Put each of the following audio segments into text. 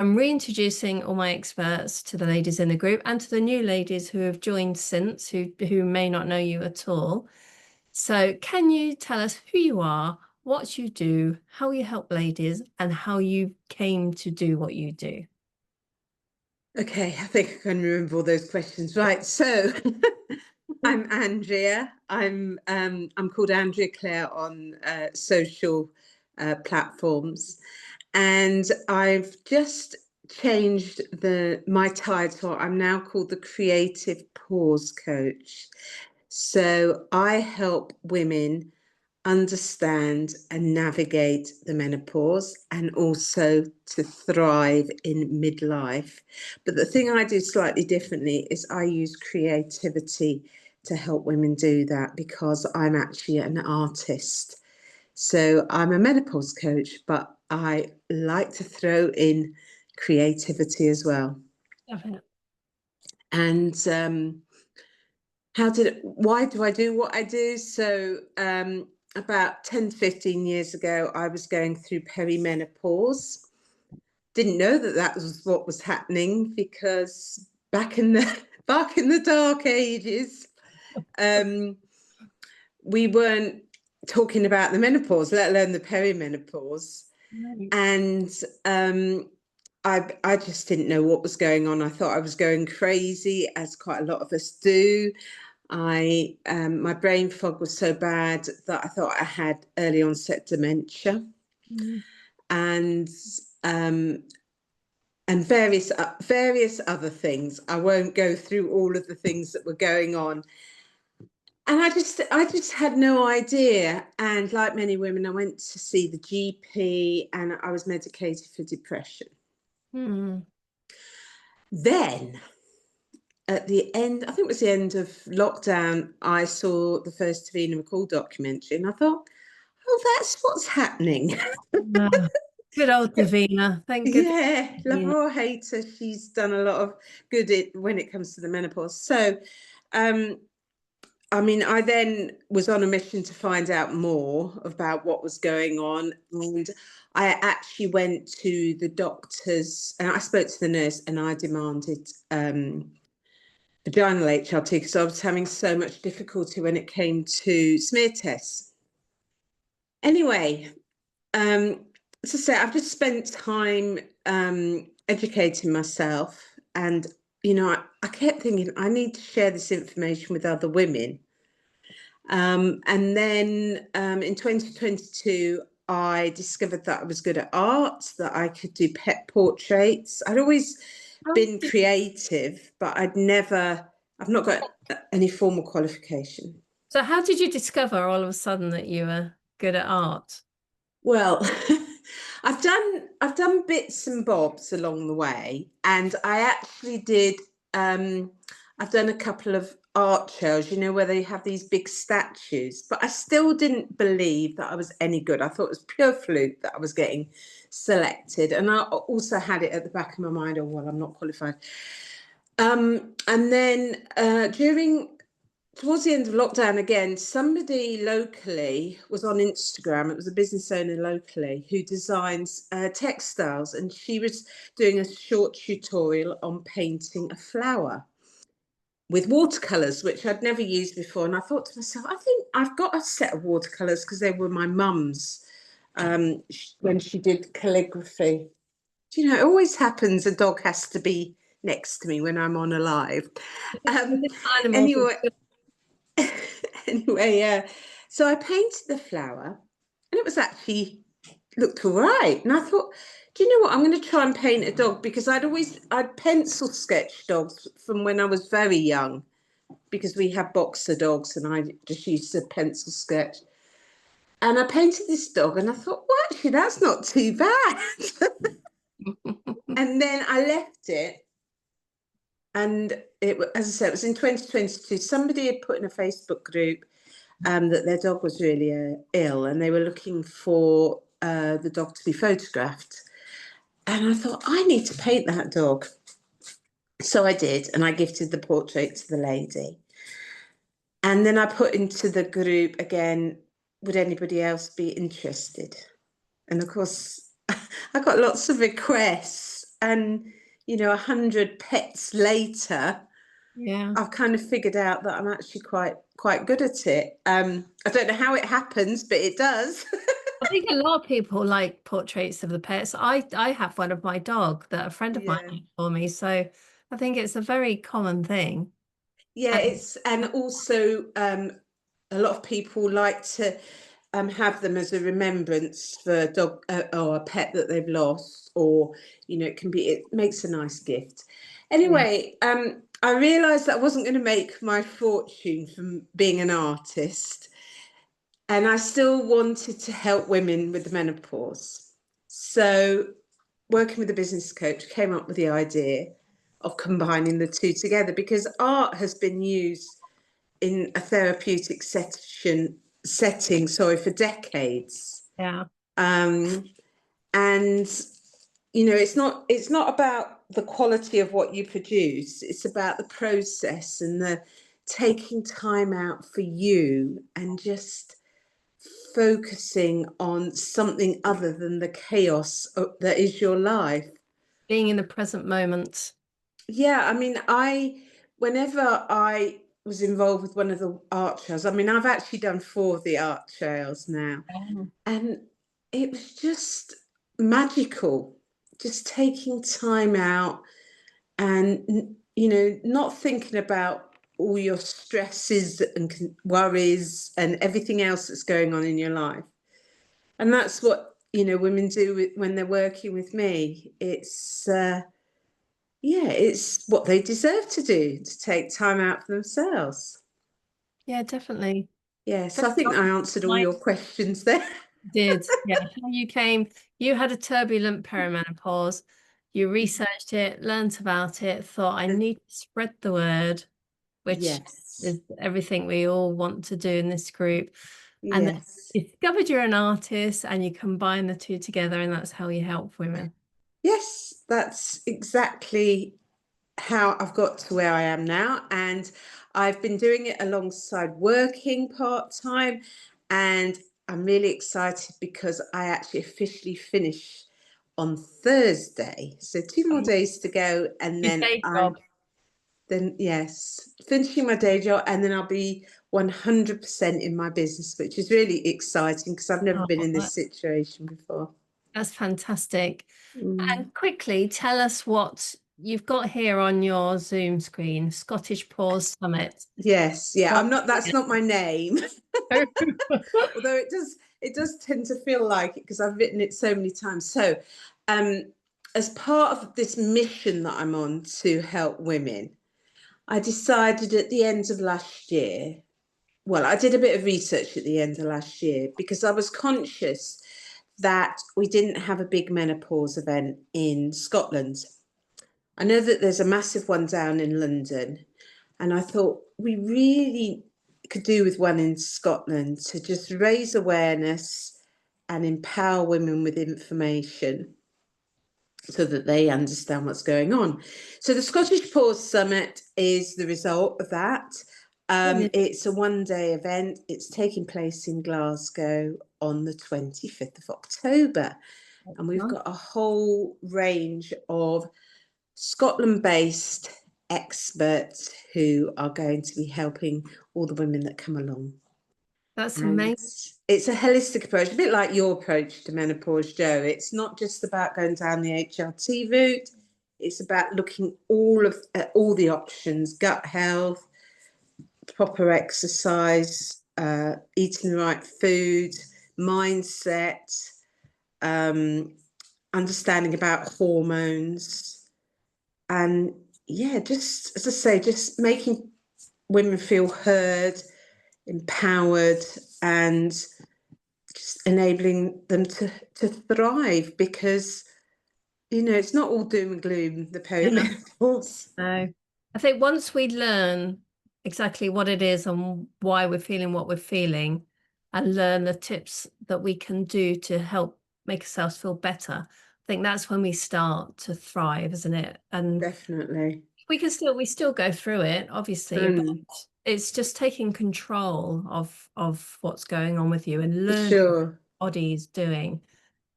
I'm reintroducing all my experts to the ladies in the group and to the new ladies who have joined since, who may not know you at all. So can you tell us who you are, what you do, how you help ladies, and how you came to do what you do? Okay, I think I can remember all those questions. Right, so I'm Andrea. I'm called Andrea Clare on social platforms, and I've just changed my title. I'm now called the Creative Pause Coach. So I help women understand and navigate the menopause and also to thrive in midlife. But the thing I do slightly differently is I use creativity to help women do that because I'm actually an artist. So I'm a menopause coach, but I like to throw in creativity as well. Definitely. And why do I do what I do? So about 10 to 15 years ago, I was going through perimenopause. Didn't know that that was what was happening because back in the dark ages, we weren't talking about the menopause, let alone the perimenopause. Right. And I just didn't know what was going on. I thought I was going crazy, as quite a lot of us do. My brain fog was so bad that I thought I had early onset dementia, Mm. and um, and various other things. I won't go through all of the things that were going on. And I just had no idea. And like many women, I went to see the GP and I was medicated for depression. Mm. Then at the end, I think it was the end of lockdown, I saw the first Davina McCall documentary and I thought, oh, that's what's happening. Ah, good old Davina. Thank goodness. Yeah, love Yeah. her or hate her, she's done a lot of good when it comes to the menopause. So, um, I mean, I then was on a mission to find out more about what was going on. And I actually went to the doctors and I spoke to the nurse and I demanded vaginal HRT because I was having so much difficulty when it came to smear tests. Anyway, as I say, I've just spent time educating myself, and I kept thinking I need to share this information with other women. And then in 2022, I discovered that I was good at art, that I could do pet portraits. I'd always been creative, but I've not got any formal qualification. So how did you discover all of a sudden that you were good at art? Well, I've done bits and bobs along the way, and I actually did. I've done a couple of art shows, where they have these big statues, but I still didn't believe that I was any good. I thought it was pure fluke that I was getting selected, and I also had it at the back of my mind, oh well, I'm not qualified. And then towards the end of lockdown again, somebody locally was on Instagram. It was a business owner locally who designs textiles, and she was doing a short tutorial on painting a flower with watercolors, which I'd never used before. And I thought to myself, I think I've got a set of watercolors because they were my mum's when she did calligraphy. It always happens a dog has to be next to me when I'm on a live. Um, Animals. anyway, anyway, yeah. So I painted the flower and it was actually looked all right. And I thought, do you know what? I'm going to try and paint a dog because I'd pencil sketched dogs from when I was very young because we had boxer dogs and I just used to pencil sketch. And I painted this dog and I thought, well, actually, that's not too bad. And then I left it. And as I said, it was in 2022. Somebody had put in a Facebook group that their dog was really ill and they were looking for the dog to be photographed. And I thought, I need to paint that dog. So I did, and I gifted the portrait to the lady. And then I put into the group again, would anybody else be interested? And of course, I got lots of requests. and 100 pets later, Yeah. I've kind of figured out that I'm actually quite good at it. I don't know how it happens, but it does. I think a lot of people like portraits of the pets. I have one of my dog that a friend of mine Yeah. made for me. So I think it's a very common thing. Yeah, And and also a lot of people like to have them as a remembrance for a dog or a pet that they've lost, or it makes a nice gift. yeah, Anyway, I realised that I wasn't going to make my fortune from being an artist, and I still wanted to help women with the menopause. So, working with a business coach, came up with the idea of combining the two together, because art has been used in a therapeutic setting, sorry, for decades. yeah, Um, and it's not about the quality of what you produce. It's about the process and the taking time out for you and just focusing on something other than the chaos that is your life. being in the present moment. Yeah, I mean, whenever I was involved with one of the art trails, I mean, I've actually done 4 of the art trails now, Oh, and it was just magical, just taking time out and, not thinking about all your stresses and worries and everything else that's going on in your life. And that's what, women do when they're working with me. It's what they deserve to do, to take time out for themselves. yeah, definitely. Yeah, Very so I think I common. answered all Like your questions there. did, yeah. How you came, you had a turbulent perimenopause. You researched it, learnt about it, thought I need to spread the word, which Yes, is everything we all want to do in this group. And then yes, you discovered you're an artist and you combine the two together, and that's how you help women. yes, that's exactly how I've got to where I am now. And I've been doing it alongside working part time. And I'm really excited because I actually officially finish on Thursday. So 2 more days to go. And Your then day job. yes, finishing my day job. And then I'll be 100% in my business, which is really exciting because I've never been Oh, in this situation before. that's fantastic. Mm. And quickly tell us what you've got here on your Zoom screen, Scottish Pause Summit. Yes, yeah, What that's not my name. Although it does tend to feel like it because I've written it so many times. So, um, as part of this mission that I'm on to help women, I decided at the end of last year. Well, I did a bit of research at the end of last year because I was conscious that we didn't have a big menopause event in Scotland. I know that there's a massive one down in London, and I thought we really could do with one in Scotland to just raise awareness and empower women with information so that they understand what's going on. So the Scottish Pause Summit is the result of that. Brilliant. It's a 1-day event. It's taking place in Glasgow on the 25th of October. And we've got a whole range of Scotland-based experts who are going to be helping all the women that come along. That's And amazing. it's a holistic approach, a bit like your approach to menopause, Joe. It's not just about going down the HRT route. It's about looking at all the options: gut health, proper exercise, eating the right food, mindset, um, understanding about hormones, and yeah, just as I say, just making women feel heard, empowered, and just enabling them to thrive, because it's not all doom and gloom, the Yeah. perimenopause. No. I think once we learn exactly what it is and why we're feeling what we're feeling, and learn the tips that we can do to help make ourselves feel better, I think that's when we start to thrive, isn't it? And Definitely. we still go through it, obviously, but Mm, it's just taking control of what's going on with you and for learning what sure. your body is doing.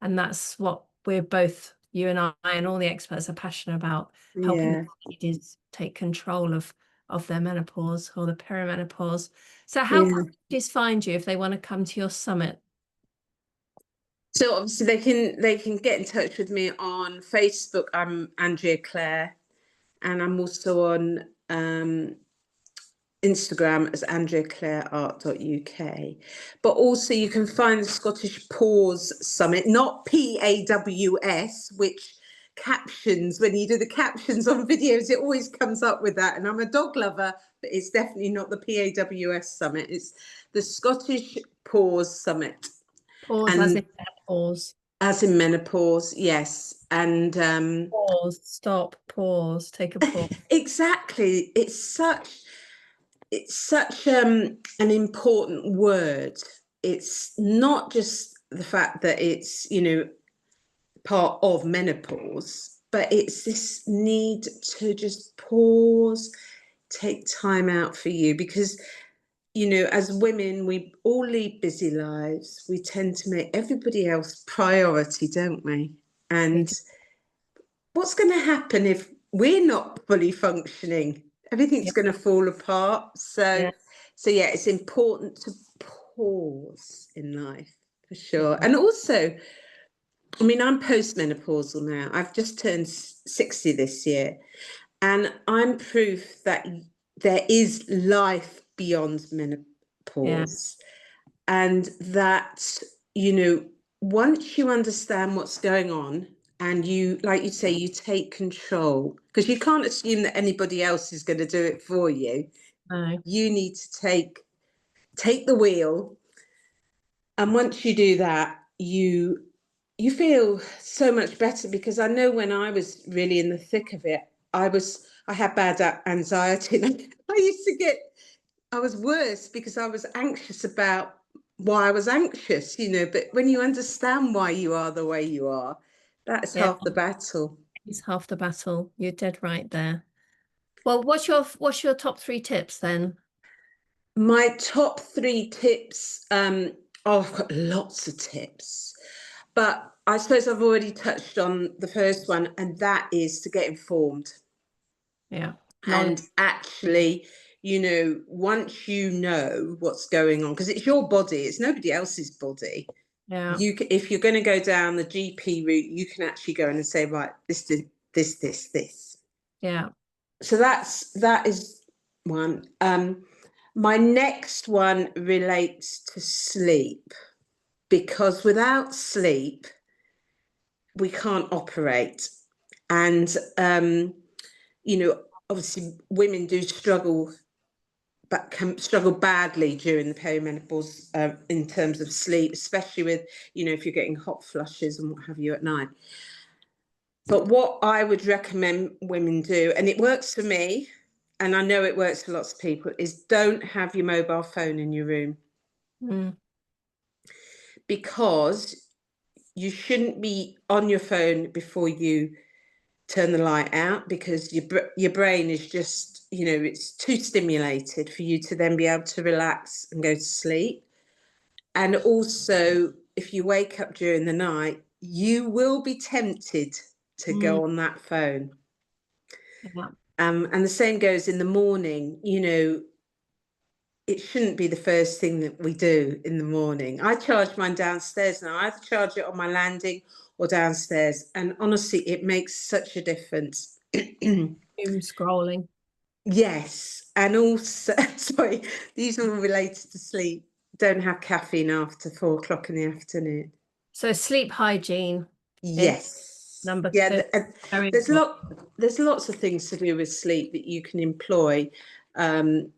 And that's what we're both you and I and all the experts are passionate about helping the Yeah, ladies take control of their menopause or the perimenopause. So how can yeah. ladies find you if they want to come to your summit? So obviously they can get in touch with me on Facebook. I'm Andrea Clare, and I'm also on Instagram as andreaclareart.uk. But also you can find the Scottish Pause Summit, not PAWS, which captions, when you do the captions on videos, it always comes up with that. And I'm a dog lover, but it's definitely not the PAWS Summit. It's the Scottish Pause Summit. Pause as in And pause. as in menopause, yes. And Pause, stop, pause, take a pause. exactly, it's such an important word. It's not just the fact that it's, part of menopause, but it's this need to just pause, take time out for you, because as women, we all lead busy lives. We tend to make everybody else priority, don't we? We And do. what's going to happen if we're not fully functioning? Everything's Yeah, going to fall apart. So, yeah, so yeah, it's important to pause in life for sure. yeah, And also, I mean, I'm postmenopausal now. I've just turned 60 this year, and I'm proof that there is life beyond yeah, menopause, and that, once you understand what's going on, and you, like you say, you take control, because you can't assume that anybody else is going to do it for you. no, You need to take the wheel, and once you do that, you feel so much better, because I know when I was really in the thick of it, I had bad anxiety, and I used to get I was worse because I was anxious about why I was anxious, but when you understand why you are the way you are, that's yeah, half the battle. it's half the battle. You're dead right there. Well, what's your top three tips then? My top three tips, oh, I've got lots of tips, but I suppose I've already touched on the first one, and that is to get informed. Yeah, knowledge. And actually, once you know what's going on, because it's your body, it's nobody else's body. Yeah, If you're going to go down the GP route, you can actually go in and say, right, this. yeah. So that is one. My next one relates to sleep, because without sleep we can't operate. And obviously women do struggle, but can struggle badly during the perimenopause, in terms of sleep, especially with, if you're getting hot flushes and what have you at night. But what I would recommend women do, and it works for me, and I know it works for lots of people, is don't have your mobile phone in your room, Mm, because you shouldn't be on your phone before you turn the light out, because your brain is just, it's too stimulated for you to then be able to relax and go to sleep. And also, if you wake up during the night, you will be tempted to mm, go on that phone. yeah, And the same goes in the morning. It shouldn't be the first thing that we do in the morning. I charge mine downstairs now. I either charge it on my landing or downstairs. And honestly, it makes such a difference. doom scrolling. Yes. And also, sorry, these are all related to sleep. Don't have caffeine after 4 o'clock in the afternoon. So sleep hygiene is Yes. number Yeah, two. Very there's important. there's lots of things to do with sleep that you can employ. Um,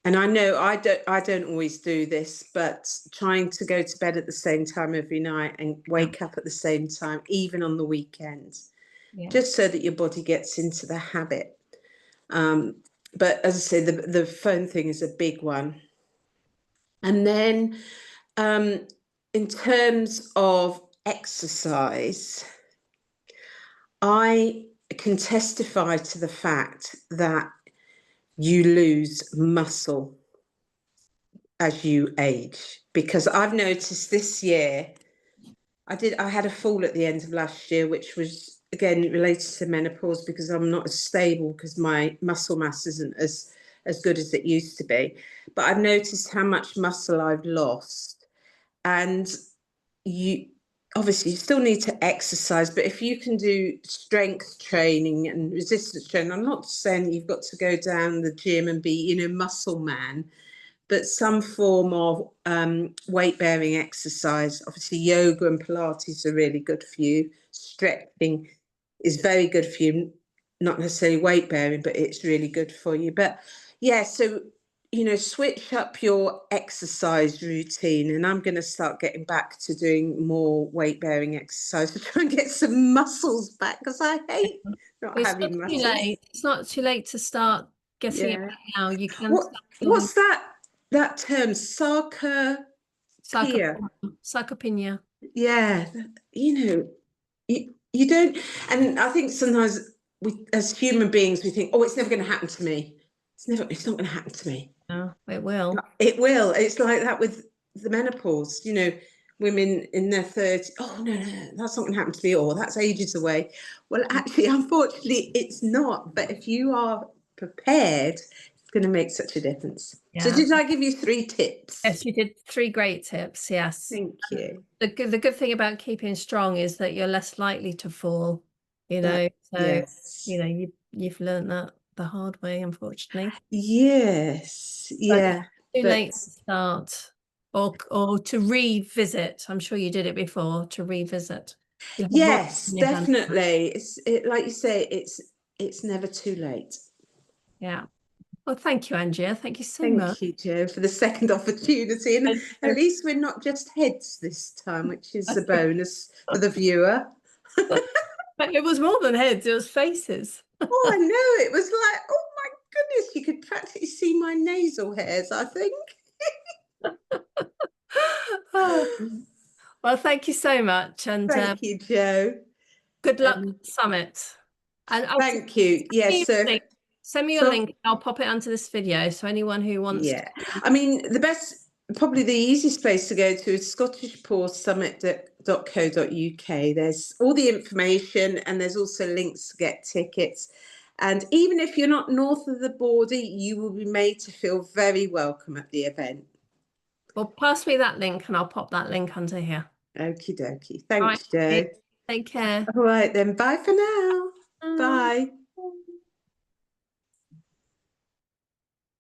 and I know I don't always do this, but trying to go to bed at the same time every night and Yeah, wake up at the same time, even on the weekends, yeah. just so that your body gets into the habit. Um, but as I say, the phone thing is a big one. And then, um, in terms of exercise, I can testify to the fact that you lose muscle as you age, because I've noticed this year, I had a fall at the end of last year, which was again related to menopause because I'm not as stable because my muscle mass isn't as good as it used to be. But I've noticed how much muscle I've lost. And you obviously you still need to exercise, but if you can do strength training and resistance training, I'm not saying you've got to go down the gym and be, muscle man, but some form of weight bearing exercise. Obviously, yoga and Pilates are really good for you. Stretching is very good for you, not necessarily weight bearing, but it's really good for you. But yeah, so switch up your exercise routine, and I'm going to start getting back to doing more weight bearing exercise to try and get some muscles back because I hate not It's not having too muscles. late. It's not too late to start getting it Yeah. back now. You can What start building what's that term? Sarcopenia. sarcopenia. Yeah, you don't, and I think sometimes we, as human beings, we think, oh, it's never going to happen to me. It's not going to happen to me. No, it will. It will. It's like that with the menopause. Women in their 30s. Oh no, no, that's not going to happen to me. Or that's ages away. Well, actually, unfortunately, it's not. But if you are prepared, it's going to make such a difference. So, Yeah. did I give you 3 tips? Yes, you did 3 great tips. Yes. Thank you. The good thing about keeping strong is that you're less likely to fall, That so yes. you've learned that the hard way, unfortunately. Yes, But yeah, too but late to start or to revisit. I'm sure you did it before, to revisit. You have more yes, in your hand. definitely. Like you say, it's never too late. Yeah. Well, thank you, Andrea. Thank you so much. Thank you, Joe, for the second opportunity. And at least we're not just heads this time, which is a bonus for the viewer. But it was more than heads, it was faces. Oh, I know. It was like, oh my goodness, you could practically see my nasal hairs, I think. Oh, well, thank you so much, and Thank you, Joe. good luck And at the summit. And thank you. Yes, so send me your so link. I'll pop it onto this video. So anyone who wants yeah, I mean, probably the easiest place to go to is scottishpawsummit.co.uk. There's all the information and there's also links to get tickets. And even if you're not north of the border, you will be made to feel very welcome at the event. well, pass me that link and I'll pop that link under here. Okie dokie. All right. Thanks, Joe. Take care. All right, then. Bye for now. Bye. Bye.